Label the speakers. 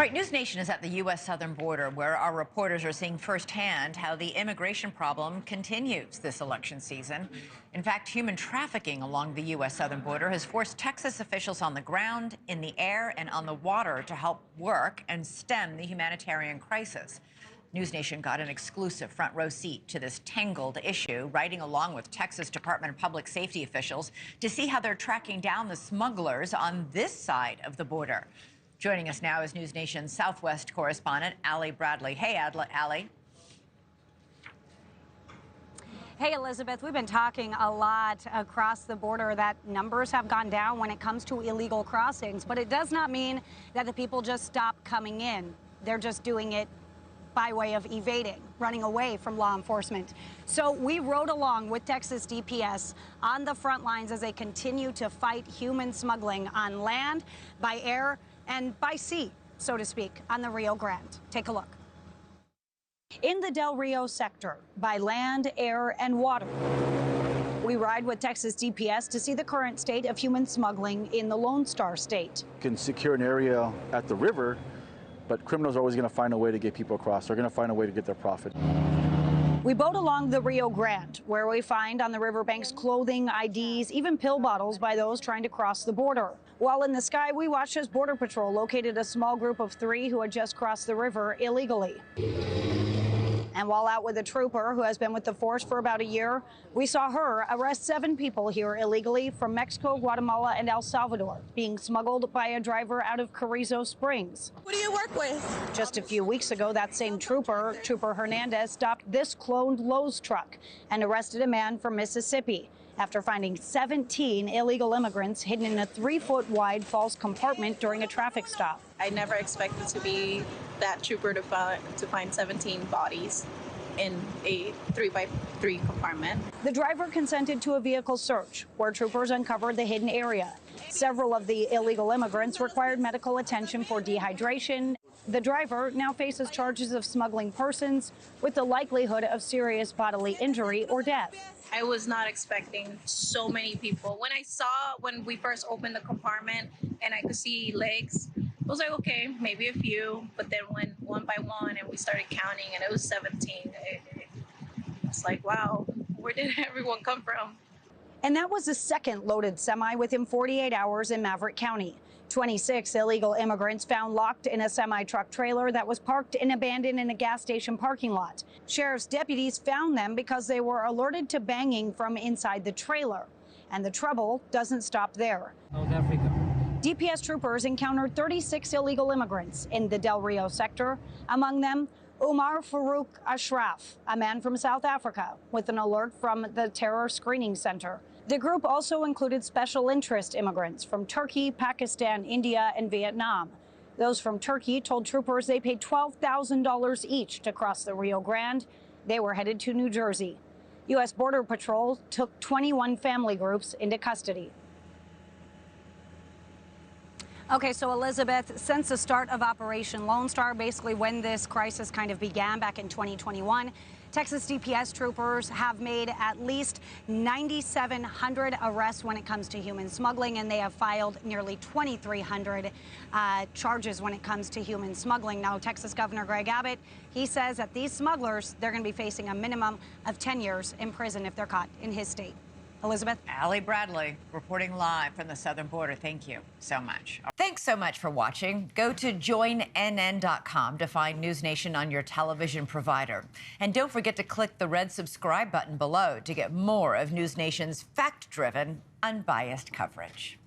Speaker 1: Right, NewsNation is at the U.S. southern border, where our reporters are seeing firsthand how the immigration problem continues this election season. In fact, human trafficking along the U.S. southern border has forced Texas officials on the ground, in the air, and on the water to help work and stem the humanitarian crisis. NewsNation got an exclusive front row seat to this tangled issue, riding along with Texas Department of Public Safety officials to see how they're tracking down the smugglers on this side of the border. Joining us now is NewsNation's Southwest correspondent, Allie Bradley. Hey, Allie.
Speaker 2: Hey, Elizabeth, we've been talking a lot across the border that numbers have gone down when it comes to illegal crossings, but it does not mean that the people just stop coming in. They're just doing it by way of evading, running away from law enforcement. So we rode along with Texas DPS on the front lines as they continue to fight human smuggling on land, by air, and by sea, so to speak, on the Rio Grande. Take a look. In the Del Rio sector, by land, air, and water, we ride with Texas DPS to see the current state of human smuggling in the Lone Star State.
Speaker 3: You can secure an area at the river, but criminals are always going to find a way to get people across. They're going to find a way to get their profit.
Speaker 2: We boat along the Rio Grande, where we find on the riverbanks clothing, IDs, even pill bottles by those trying to cross the border. While in the sky, we watched as Border Patrol located a small group of 3 who had just crossed the river illegally. And while out with a trooper who has been with the force for about a year, we saw her arrest 7 people here illegally from Mexico, Guatemala, and El Salvador, being smuggled by a driver out of Carrizo Springs.
Speaker 4: What do you work with?
Speaker 2: Just a few weeks ago, that same trooper, Trooper Hernandez, stopped this cloned Lowe's truck and arrested a man from Mississippi after finding 17 illegal immigrants hidden in a 3-foot wide false compartment during a traffic stop.
Speaker 4: I never expected to be that trooper to find 17 bodies in a 3x3 compartment.
Speaker 2: The driver consented to a vehicle search where troopers uncovered the hidden area. Several of the illegal immigrants required medical attention for dehydration. The driver now faces charges of smuggling persons with the likelihood of serious bodily injury or death.
Speaker 4: I was not expecting so many people. When we first opened the compartment and I could see legs, I was like, okay, maybe a few. But then when one by one and we started counting and it was 17, it's like, wow, where did everyone come from?
Speaker 2: And that was the second loaded semi within 48 hours in Maverick County. 26 illegal immigrants found locked in a semi-truck trailer that was parked and abandoned in a gas station parking lot. Sheriff's deputies found them because they were alerted to banging from inside the trailer. And the trouble doesn't stop there.
Speaker 5: South Africa.
Speaker 2: DPS troopers encountered 36 illegal immigrants in the Del Rio sector. Among them, Umar Farouk Ashraf, a man from South Africa, with an alert from the Terror Screening Center. The group also included special interest immigrants from Turkey, Pakistan, India, and Vietnam. Those from Turkey told troopers they paid $12,000 each to cross the Rio Grande. They were headed to New Jersey. U.S. Border Patrol took 21 family groups into custody. Okay, so Elizabeth, since the start of Operation Lone Star, basically when this crisis kind of began back in 2021, Texas DPS troopers have made at least 9,700 arrests when it comes to human smuggling, and they have filed nearly 2,300 charges when it comes to human smuggling. Now, Texas Governor Greg Abbott, he says that these smugglers, they're going to be facing a minimum of 10 years in prison if they're caught in his state. Elizabeth?
Speaker 1: Allie Bradley reporting live from the southern border. Thank you so much. Thanks so much for watching. Go to joinnn.com to find NewsNation on your television provider. And don't forget to click the red subscribe button below to get more of NewsNation's fact-driven, unbiased coverage.